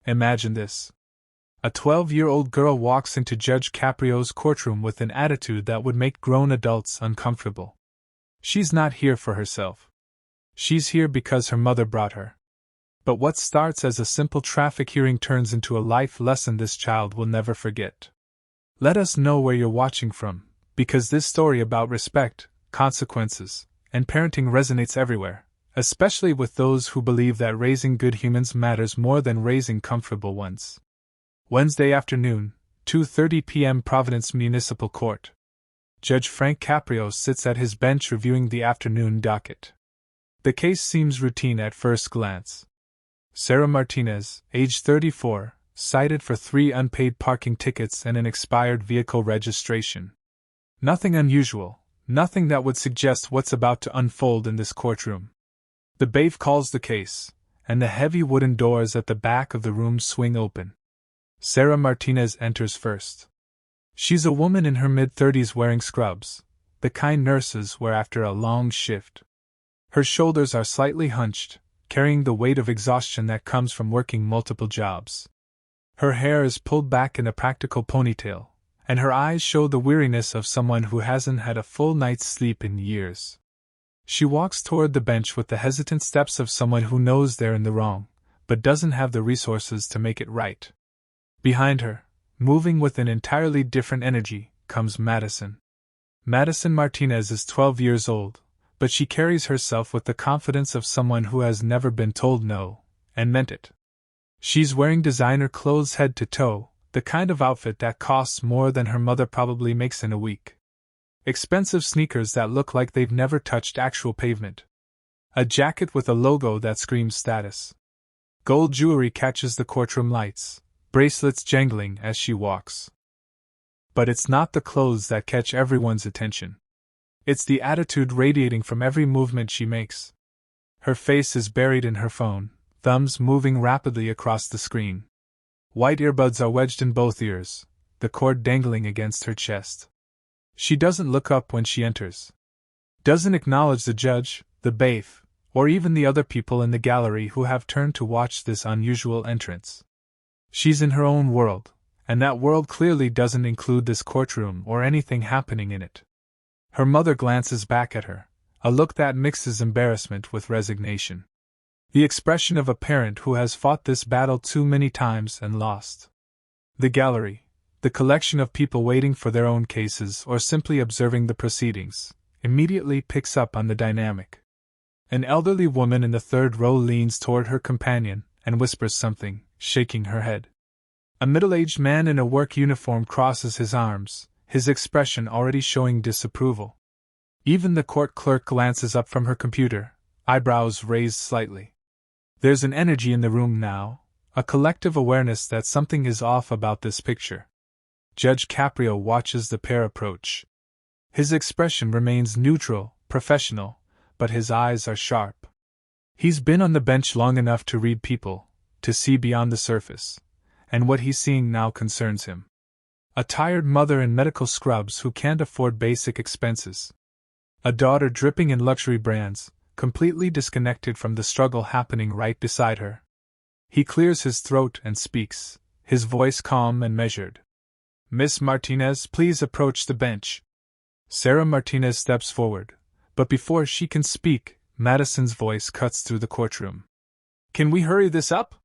Imagine this. A 12-year-old girl walks into Judge Caprio's courtroom with an attitude that would make grown adults uncomfortable. She's not here for herself. She's here because her mother brought her. But what starts as a simple traffic hearing turns into a life lesson this child will never forget. Let us know where you're watching from, because this story about respect, consequences, and parenting resonates everywhere, especially with those who believe that raising good humans matters more than raising comfortable ones. Wednesday afternoon, 2:30 p.m. Providence Municipal Court. Judge Frank Caprio sits at his bench reviewing the afternoon docket. The case seems routine at first glance. Sarah Martinez, age 34, cited for 3 unpaid parking tickets and an expired vehicle registration. Nothing unusual, nothing that would suggest what's about to unfold in this courtroom. The bailiff calls the case, and the heavy wooden doors at the back of the room swing open. Sarah Martinez enters first. She's a woman in her mid-30s wearing scrubs, the kind nurses wear after a long shift. Her shoulders are slightly hunched, carrying the weight of exhaustion that comes from working multiple jobs. Her hair is pulled back in a practical ponytail, and her eyes show the weariness of someone who hasn't had a full night's sleep in years. She walks toward the bench with the hesitant steps of someone who knows they're in the wrong, but doesn't have the resources to make it right. Behind her, moving with an entirely different energy, comes Madison. Madison Martinez is 12 years old, but she carries herself with the confidence of someone who has never been told no, and meant it. She's wearing designer clothes head to toe, the kind of outfit that costs more than her mother probably makes in a week. Expensive sneakers that look like they've never touched actual pavement. A jacket with a logo that screams status. Gold jewelry catches the courtroom lights, bracelets jangling as she walks. But it's not the clothes that catch everyone's attention. It's the attitude radiating from every movement she makes. Her face is buried in her phone, thumbs moving rapidly across the screen. White earbuds are wedged in both ears, the cord dangling against her chest. She doesn't look up when she enters. Doesn't acknowledge the judge, the bailiff, or even the other people in the gallery who have turned to watch this unusual entrance. She's in her own world, and that world clearly doesn't include this courtroom or anything happening in it. Her mother glances back at her, a look that mixes embarrassment with resignation. The expression of a parent who has fought this battle too many times and lost. The gallery, the collection of people waiting for their own cases or simply observing the proceedings, immediately picks up on the dynamic. An elderly woman in the third row leans toward her companion and whispers something, shaking her head. A middle-aged man in a work uniform crosses his arms, his expression already showing disapproval. Even the court clerk glances up from her computer, eyebrows raised slightly. There's an energy in the room now, a collective awareness that something is off about this picture. Judge Caprio watches the pair approach. His expression remains neutral, professional, but his eyes are sharp. He's been on the bench long enough to read people, to see beyond the surface, and what he's seeing now concerns him. A tired mother in medical scrubs who can't afford basic expenses. A daughter dripping in luxury brands, completely disconnected from the struggle happening right beside her. He clears his throat and speaks, his voice calm and measured. "Miss Martinez, please approach the bench." Sarah Martinez steps forward, but before she can speak, Madison's voice cuts through the courtroom. "Can we hurry this up?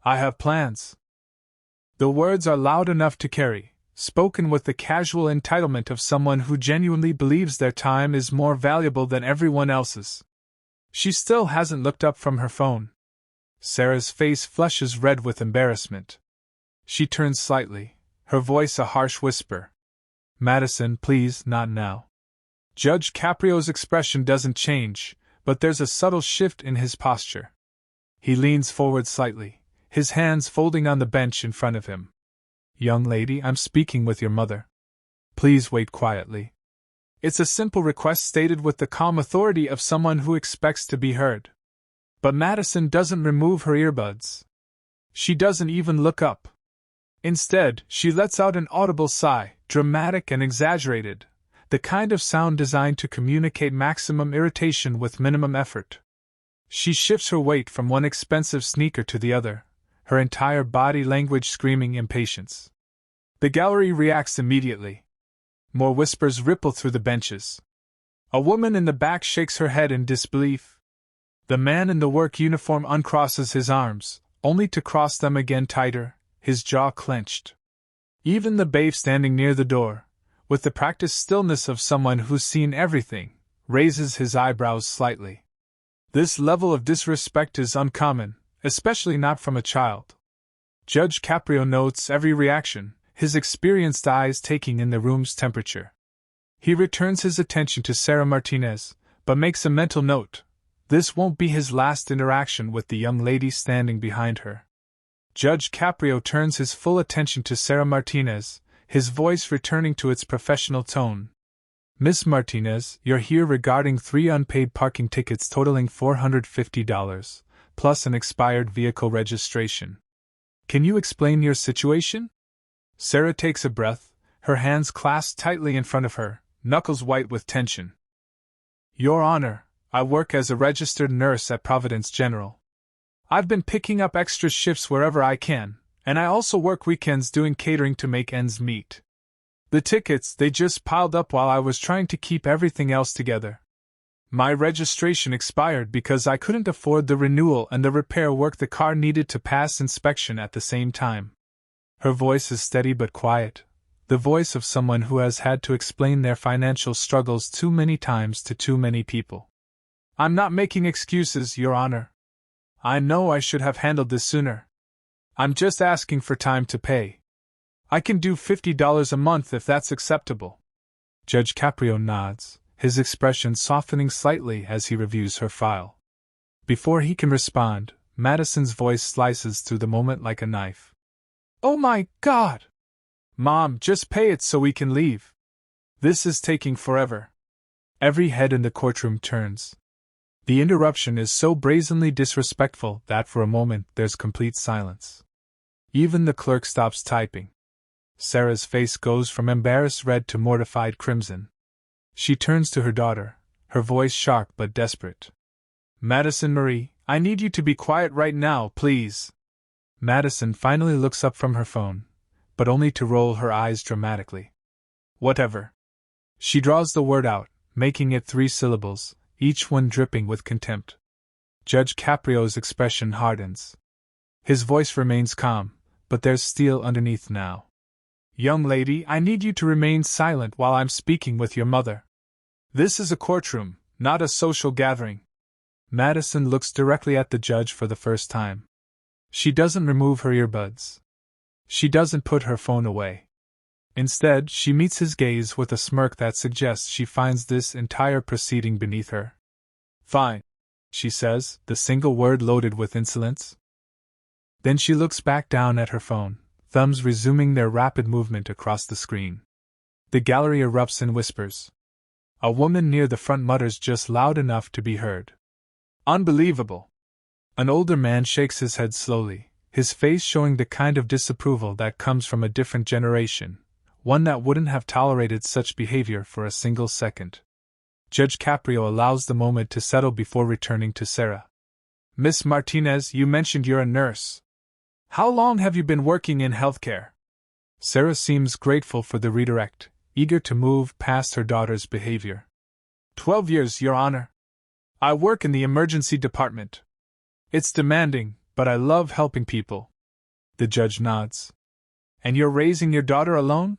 I have plans." The words are loud enough to carry, spoken with the casual entitlement of someone who genuinely believes their time is more valuable than everyone else's. She still hasn't looked up from her phone. Sarah's face flushes red with embarrassment. She turns slightly, her voice a harsh whisper. "Madison, please, not now." Judge Caprio's expression doesn't change, but there's a subtle shift in his posture. He leans forward slightly, his hands folding on the bench in front of him. "Young lady, I'm speaking with your mother. Please wait quietly." It's a simple request stated with the calm authority of someone who expects to be heard. But Madison doesn't remove her earbuds. She doesn't even look up. Instead, she lets out an audible sigh, dramatic and exaggerated, the kind of sound designed to communicate maximum irritation with minimum effort. She shifts her weight from one expensive sneaker to the other, her entire body language screaming impatience. The gallery reacts immediately. More whispers ripple through the benches. A woman in the back shakes her head in disbelief. The man in the work uniform uncrosses his arms, only to cross them again tighter, his jaw clenched. Even the babe standing near the door, with the practiced stillness of someone who's seen everything, raises his eyebrows slightly. This level of disrespect is uncommon, especially not from a child. Judge Caprio notes every reaction, his experienced eyes taking in the room's temperature. He returns his attention to Sarah Martinez, but makes a mental note. This won't be his last interaction with the young lady standing behind her. Judge Caprio turns his full attention to Sarah Martinez, his voice returning to its professional tone. Miss Martinez, you're here regarding 3 unpaid parking tickets totaling $450, plus an expired vehicle registration. Can you explain your situation? Sarah takes a breath, her hands clasped tightly in front of her, knuckles white with tension. Your Honor, I work as a registered nurse at Providence General. I've been picking up extra shifts wherever I can, and I also work weekends doing catering to make ends meet. The tickets, they just piled up while I was trying to keep everything else together. My registration expired because I couldn't afford the renewal and the repair work the car needed to pass inspection at the same time. Her voice is steady but quiet, the voice of someone who has had to explain their financial struggles too many times to too many people. I'm not making excuses, Your Honor. I know I should have handled this sooner. I'm just asking for time to pay. I can do $50 a month if that's acceptable. Judge Caprio nods, his expression softening slightly as he reviews her file. Before he can respond, Madison's voice slices through the moment like a knife. Oh my God! Mom, just pay it so we can leave. This is taking forever. Every head in the courtroom turns. The interruption is so brazenly disrespectful that for a moment there's complete silence. Even the clerk stops typing. Sarah's face goes from embarrassed red to mortified crimson. She turns to her daughter, her voice sharp but desperate. Madison Marie, I need you to be quiet right now, please. Madison finally looks up from her phone, but only to roll her eyes dramatically. Whatever. She draws the word out, making it 3 syllables, each one dripping with contempt. Judge Caprio's expression hardens. His voice remains calm, but there's steel underneath now. Young lady, I need you to remain silent while I'm speaking with your mother. This is a courtroom, not a social gathering. Madison looks directly at the judge for the first time. She doesn't remove her earbuds. She doesn't put her phone away. Instead, she meets his gaze with a smirk that suggests she finds this entire proceeding beneath her. Fine, she says, the single word loaded with insolence. Then she looks back down at her phone, thumbs resuming their rapid movement across the screen. The gallery erupts in whispers. A woman near the front mutters just loud enough to be heard. Unbelievable. An older man shakes his head slowly, his face showing the kind of disapproval that comes from a different generation, one that wouldn't have tolerated such behavior for a single second. Judge Caprio allows the moment to settle before returning to Sarah. Miss Martinez, you mentioned you're a nurse. How long have you been working in healthcare? Sarah seems grateful for the redirect, eager to move past her daughter's behavior. 12 years, Your Honor. I work in the emergency department. It's demanding, but I love helping people. The judge nods. And you're raising your daughter alone?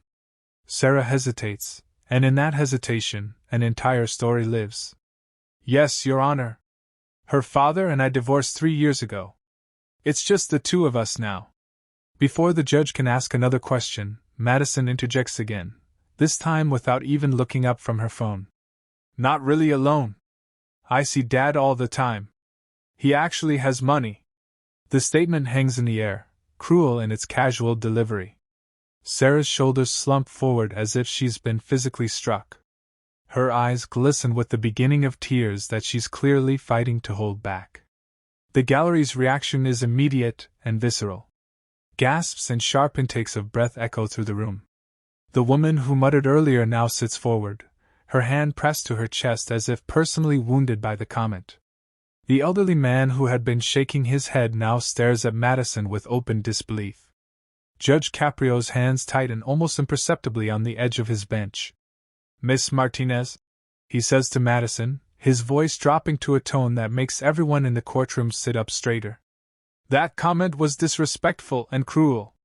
Sarah hesitates, and in that hesitation, an entire story lives. Yes, Your Honor. Her father and I divorced 3 years ago. It's just the 2 of us now. Before the judge can ask another question, Madison interjects again, this time without even looking up from her phone. Not really alone. I see Dad all the time. He actually has money. The statement hangs in the air, cruel in its casual delivery. Sarah's shoulders slump forward as if she's been physically struck. Her eyes glisten with the beginning of tears that she's clearly fighting to hold back. The gallery's reaction is immediate and visceral. Gasps and sharp intakes of breath echo through the room. The woman who muttered earlier now sits forward, her hand pressed to her chest as if personally wounded by the comment. The elderly man who had been shaking his head now stares at Madison with open disbelief. Judge Caprio's hands tighten almost imperceptibly on the edge of his bench. "Miss Martinez," he says to Madison, his voice dropping to a tone that makes everyone in the courtroom sit up straighter. "That comment was disrespectful and cruel.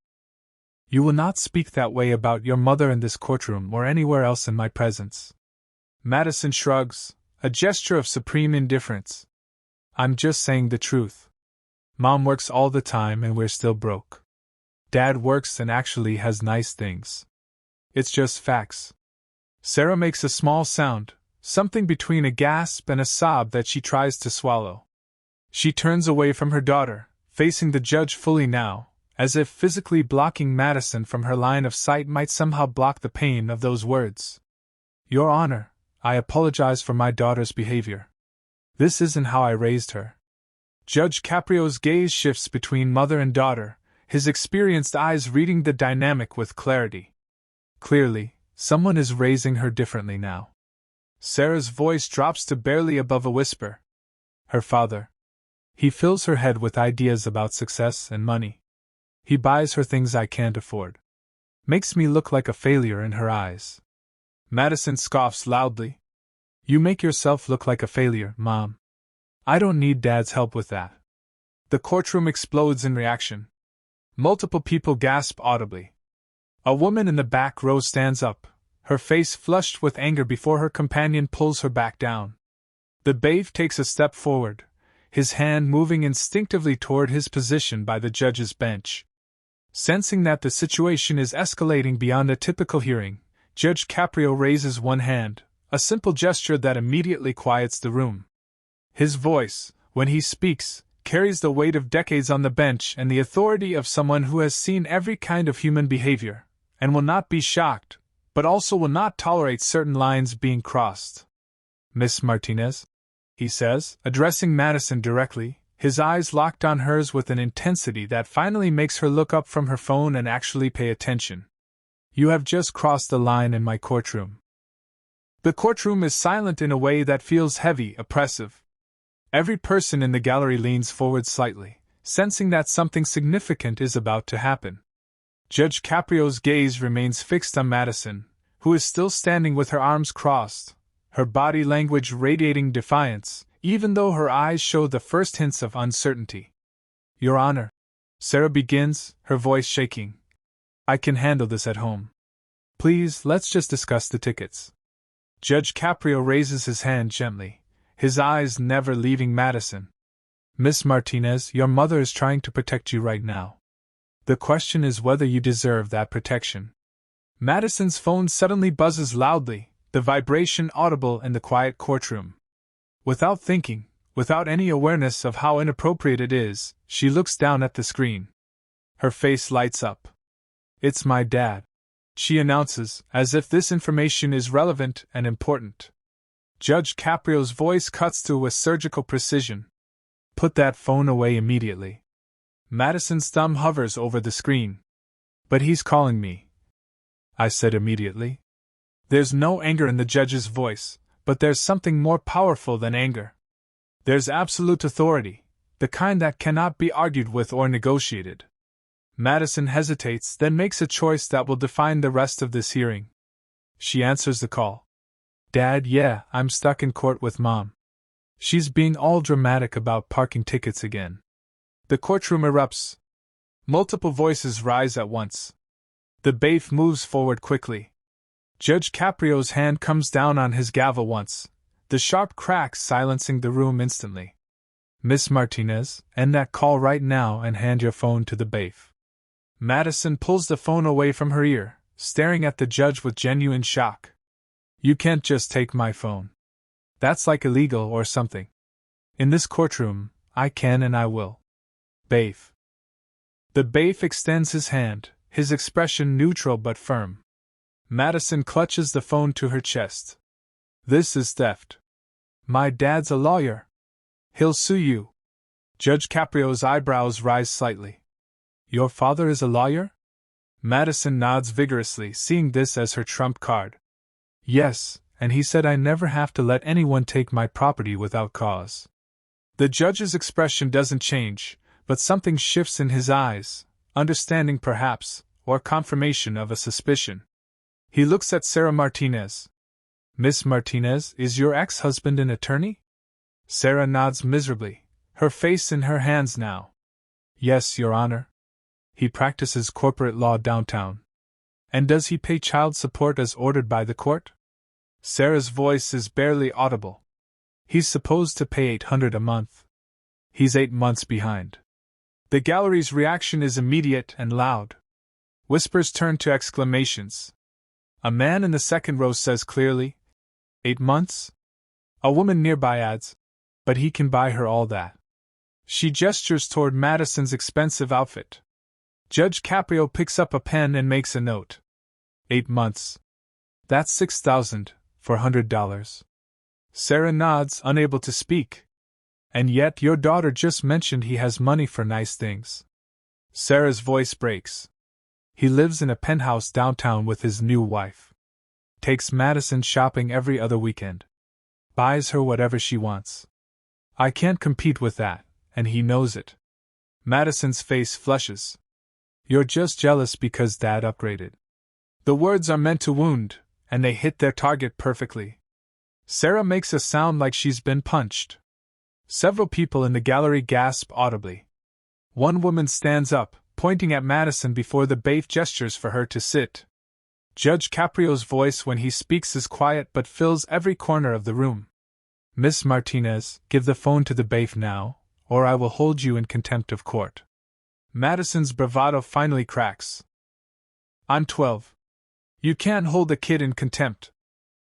You will not speak that way about your mother in this courtroom or anywhere else in my presence." Madison shrugs, a gesture of supreme indifference. "I'm just saying the truth. Mom works all the time and we're still broke. Dad works and actually has nice things. It's just facts." Sarah makes a small sound, something between a gasp and a sob that she tries to swallow. She turns away from her daughter, facing the judge fully now, as if physically blocking Madison from her line of sight might somehow block the pain of those words. "Your Honor, I apologize for my daughter's behavior. This isn't how I raised her." Judge Caprio's gaze shifts between mother and daughter, his experienced eyes reading the dynamic with clarity. Clearly, someone is raising her differently now. Sarah's voice drops to barely above a whisper. "Her father. He fills her head with ideas about success and money. He buys her things I can't afford. Makes me look like a failure in her eyes." Madison scoffs loudly. "You make yourself look like a failure, Mom. I don't need Dad's help with that." The courtroom explodes in reaction. Multiple people gasp audibly. A woman in the back row stands up, her face flushed with anger before her companion pulls her back down. The bailiff takes a step forward, his hand moving instinctively toward his position by the judge's bench. Sensing that the situation is escalating beyond a typical hearing, Judge Caprio raises one hand, a simple gesture that immediately quiets the room. His voice, when he speaks, carries the weight of decades on the bench and the authority of someone who has seen every kind of human behavior, and will not be shocked, but also will not tolerate certain lines being crossed. "Miss Martinez," he says, addressing Madison directly, his eyes locked on hers with an intensity that finally makes her look up from her phone and actually pay attention. "You have just crossed the line in my courtroom." The courtroom is silent in a way that feels heavy, oppressive. Every person in the gallery leans forward slightly, sensing that something significant is about to happen. Judge Caprio's gaze remains fixed on Madison, who is still standing with her arms crossed, her body language radiating defiance, even though her eyes show the first hints of uncertainty. "Your Honor," Sarah begins, her voice shaking. "I can handle this at home. Please, let's just discuss the tickets." Judge Caprio raises his hand gently, his eyes never leaving Madison. "Miss Martinez, your mother is trying to protect you right now. The question is whether you deserve that protection." Madison's phone suddenly buzzes loudly, the vibration audible in the quiet courtroom. Without thinking, without any awareness of how inappropriate it is, she looks down at the screen. Her face lights up. "It's my dad," she announces, as if this information is relevant and important. Judge Caprio's voice cuts through with surgical precision. "Put that phone away immediately." Madison's thumb hovers over the screen. "But he's calling me," I said immediately. There's no anger in the judge's voice, but there's something more powerful than anger. There's absolute authority, the kind that cannot be argued with or negotiated. Madison hesitates, then makes a choice that will define the rest of this hearing. She answers the call. "Dad, yeah, I'm stuck in court with Mom. She's being all dramatic about parking tickets again." The courtroom erupts. Multiple voices rise at once. The bailiff moves forward quickly. Judge Caprio's hand comes down on his gavel once, the sharp crack silencing the room instantly. "Miss Martinez, end that call right now and hand your phone to the bailiff." Madison pulls the phone away from her ear, staring at the judge with genuine shock. "You can't just take my phone. That's like illegal or something. In this courtroom, I can and I will." "Bailiff." The bailiff extends his hand, his expression neutral but firm. Madison clutches the phone to her chest. "This is theft. My dad's a lawyer. He'll sue you." Judge Caprio's eyebrows rise slightly. "Your father is a lawyer?" Madison nods vigorously, seeing this as her trump card. "Yes, and he said I never have to let anyone take my property without cause." The judge's expression doesn't change, but something shifts in his eyes, understanding perhaps, or confirmation of a suspicion. He looks at Sarah Martinez. Miss Martinez, is your ex-husband an attorney? Sarah nods miserably, her face in her hands now. Yes, Your Honor. He practices corporate law downtown. And does he pay child support as ordered by the court? Sarah's voice is barely audible. He's supposed to pay $800 a month. He's 8 months behind. The gallery's reaction is immediate and loud. Whispers turn to exclamations. A man in the second row says clearly, 8 months? A woman nearby adds, but he can buy her all that. She gestures toward Madison's expensive outfit. Judge Caprio picks up a pen and makes a note. 8 months. That's $6,400. Sarah nods, unable to speak. And yet your daughter just mentioned he has money for nice things. Sarah's voice breaks. He lives in a penthouse downtown with his new wife. Takes Madison shopping every other weekend. Buys her whatever she wants. I can't compete with that, and he knows it. Madison's face flushes. You're just jealous because Dad upgraded. The words are meant to wound, and they hit their target perfectly. Sarah makes a sound like she's been punched. Several people in the gallery gasp audibly. One woman stands up, pointing at Madison before the bailiff gestures for her to sit. Judge Caprio's voice when he speaks is quiet but fills every corner of the room. Miss Martinez, give the phone to the bailiff now, or I will hold you in contempt of court. Madison's bravado finally cracks. I'm 12. You can't hold a kid in contempt.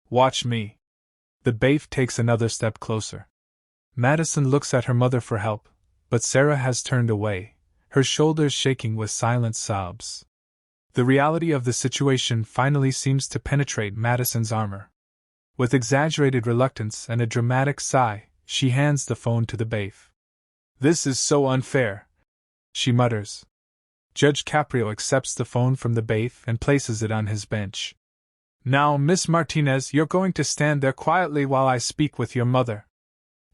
Watch me. The bailiff takes another step closer. Madison looks at her mother for help, but Sarah has turned away, her shoulders shaking with silent sobs. The reality of the situation finally seems to penetrate Madison's armor. With exaggerated reluctance and a dramatic sigh, she hands the phone to the bailiff. This is so unfair, she mutters. Judge Caprio accepts the phone from the bailiff and places it on his bench. Now, Miss Martinez, you're going to stand there quietly while I speak with your mother.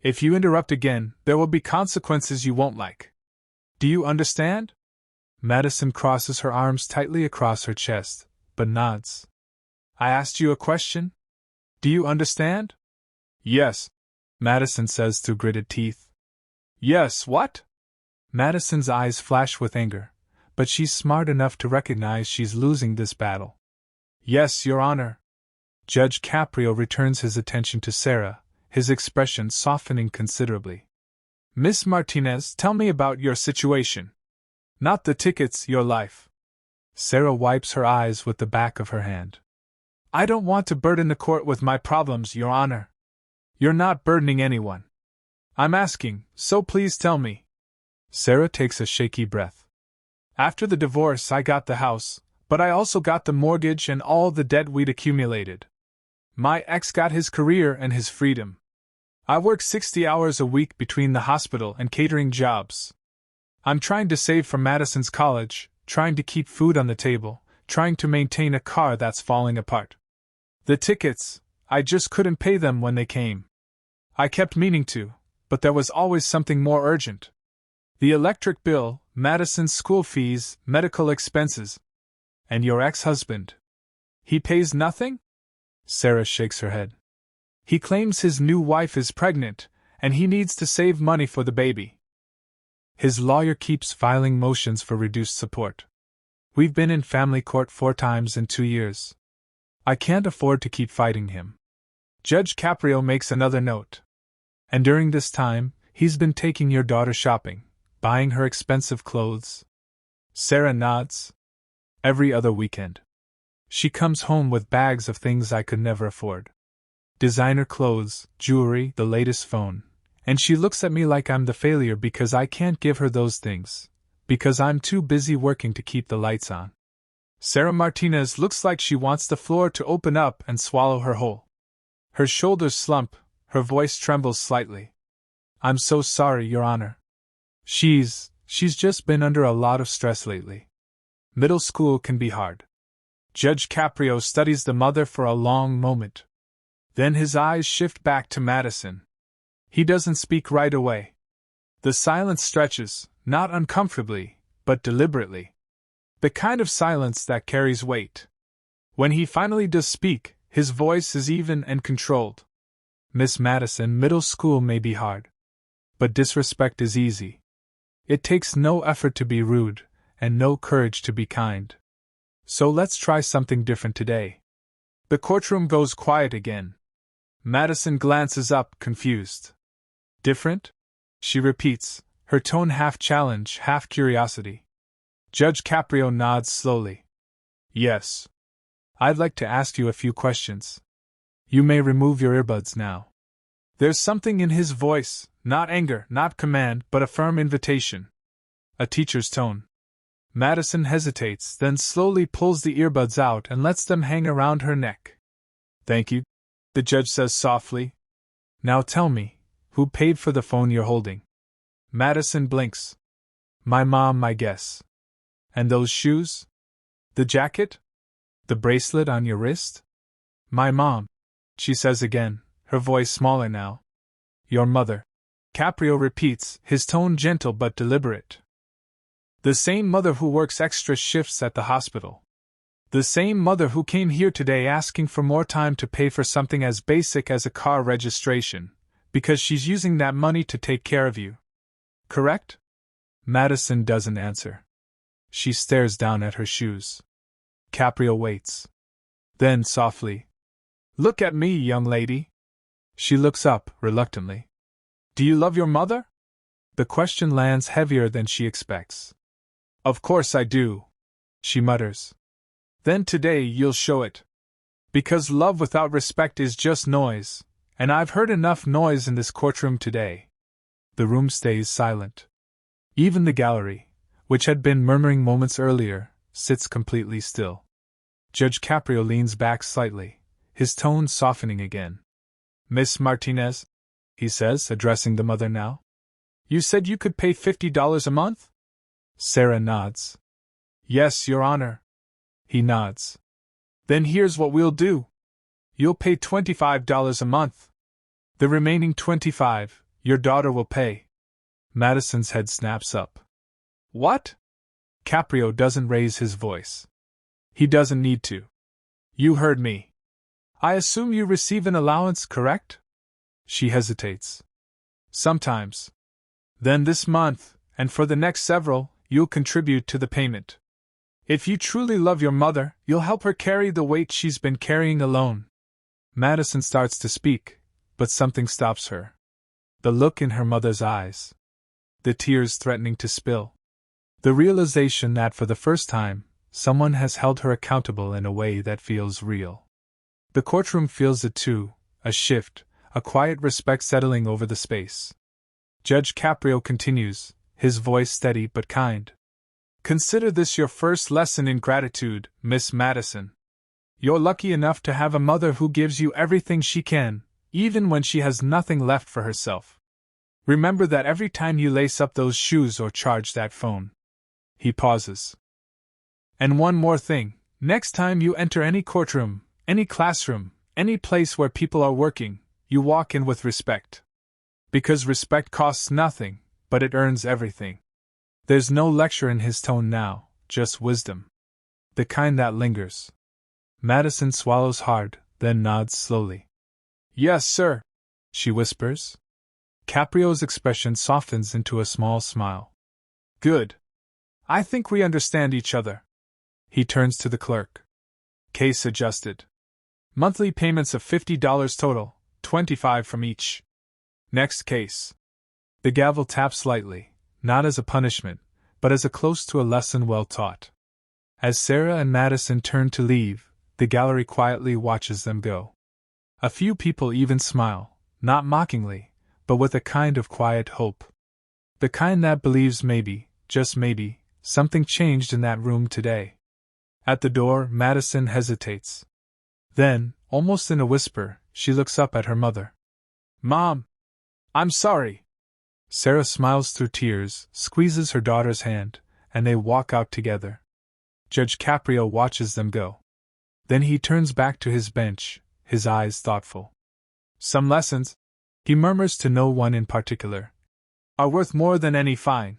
If you interrupt again, there will be consequences you won't like. Do you understand? Madison crosses her arms tightly across her chest, but nods. I asked you a question? Do you understand? Yes, Madison says through gritted teeth. Yes, what? Madison's eyes flash with anger, but she's smart enough to recognize she's losing this battle. Yes, Your Honor. Judge Caprio returns his attention to Sarah, his expression softening considerably. Miss Martinez, tell me about your situation. Not the tickets, your life. Sarah wipes her eyes with the back of her hand. I don't want to burden the court with my problems, Your Honor. You're not burdening anyone. I'm asking, so please tell me. Sarah takes a shaky breath. After the divorce, I got the house, but I also got the mortgage and all the debt we'd accumulated. My ex got his career and his freedom. I work 60 hours a week between the hospital and catering jobs. I'm trying to save for Madison's college, trying to keep food on the table, trying to maintain a car that's falling apart. The tickets, I just couldn't pay them when they came. I kept meaning to, but there was always something more urgent. The electric bill, Madison's school fees, medical expenses. And your ex-husband. He pays nothing? Sarah shakes her head. He claims his new wife is pregnant, and he needs to save money for the baby. His lawyer keeps filing motions for reduced support. We've been in family court 4 times in 2 years. I can't afford to keep fighting him. Judge Caprio makes another note. And during this time, he's been taking your daughter shopping, buying her expensive clothes. Sarah nods. Every other weekend. She comes home with bags of things I could never afford. Designer clothes, jewelry, the latest phone. And she looks at me like I'm the failure because I can't give her those things. Because I'm too busy working to keep the lights on. Sarah Martinez looks like she wants the floor to open up and swallow her whole. Her shoulders slump, her voice trembles slightly. I'm so sorry, Your Honor. She's just been under a lot of stress lately. Middle school can be hard. Judge Caprio studies the mother for a long moment. Then his eyes shift back to Madison. He doesn't speak right away. The silence stretches, not uncomfortably, but deliberately. The kind of silence that carries weight. When he finally does speak, his voice is even and controlled. Miss Madison, middle school may be hard. But disrespect is easy. It takes no effort to be rude, and no courage to be kind. So let's try something different today. The courtroom goes quiet again. Madison glances up, confused. Different? She repeats, her tone half challenge, half curiosity. Judge Caprio nods slowly. Yes. I'd like to ask you a few questions. You may remove your earbuds now. There's something in his voice, not anger, not command, but a firm invitation. A teacher's tone. Madison hesitates, then slowly pulls the earbuds out and lets them hang around her neck. Thank you, the judge says softly. Now tell me, who paid for the phone you're holding? Madison blinks. My mom, I guess. And those shoes? The jacket? The bracelet on your wrist? My mom, she says again, her voice smaller now. Your mother. Caprio repeats, his tone gentle but deliberate. The same mother who works extra shifts at the hospital. The same mother who came here today asking for more time to pay for something as basic as a car registration, because she's using that money to take care of you. Correct? Madison doesn't answer. She stares down at her shoes. Caprio waits. Then, softly, Look at me, young lady. She looks up, reluctantly. Do you love your mother? The question lands heavier than she expects. Of course I do, she mutters. Then today you'll show it. Because love without respect is just noise, and I've heard enough noise in this courtroom today. The room stays silent. Even the gallery, which had been murmuring moments earlier, sits completely still. Judge Caprio leans back slightly, his tone softening again. Miss Martinez, he says, addressing the mother now. You said you could pay $50 a month? Sarah nods. Yes, Your Honor. He nods. Then here's what we'll do. You'll pay $25 a month. The remaining $25, your daughter will pay. Madison's head snaps up. What? Caprio doesn't raise his voice. He doesn't need to. You heard me. I assume you receive an allowance, correct? She hesitates. Sometimes. Then this month, and for the next several, you'll contribute to the payment. If you truly love your mother, you'll help her carry the weight she's been carrying alone. Madison starts to speak, but something stops her. The look in her mother's eyes. The tears threatening to spill. The realization that for the first time, someone has held her accountable in a way that feels real. The courtroom feels it too, a shift, a quiet respect settling over the space. Judge Caprio continues, his voice steady but kind. Consider this your first lesson in gratitude, Miss Madison. You're lucky enough to have a mother who gives you everything she can, even when she has nothing left for herself. Remember that every time you lace up those shoes or charge that phone. He pauses. And one more thing, next time you enter any courtroom, any classroom, any place where people are working, you walk in with respect. Because respect costs nothing, but it earns everything. There's no lecture in his tone now, just wisdom. The kind that lingers. Madison swallows hard, then nods slowly. Yes, sir, she whispers. Caprio's expression softens into a small smile. Good. I think we understand each other. He turns to the clerk. Case adjusted. Monthly payments of $50 total, $25 from each. Next case. The gavel taps lightly, not as a punishment, but as a close to a lesson well taught. As Sarah and Madison turn to leave, the gallery quietly watches them go. A few people even smile, not mockingly, but with a kind of quiet hope. The kind that believes maybe, just maybe, something changed in that room today. At the door, Madison hesitates. Then, almost in a whisper, she looks up at her mother. Mom! I'm sorry! Sarah smiles through tears, squeezes her daughter's hand, and they walk out together. Judge Caprio watches them go. Then he turns back to his bench, his eyes thoughtful. Some lessons? He murmurs to no one in particular. are worth more than any fine.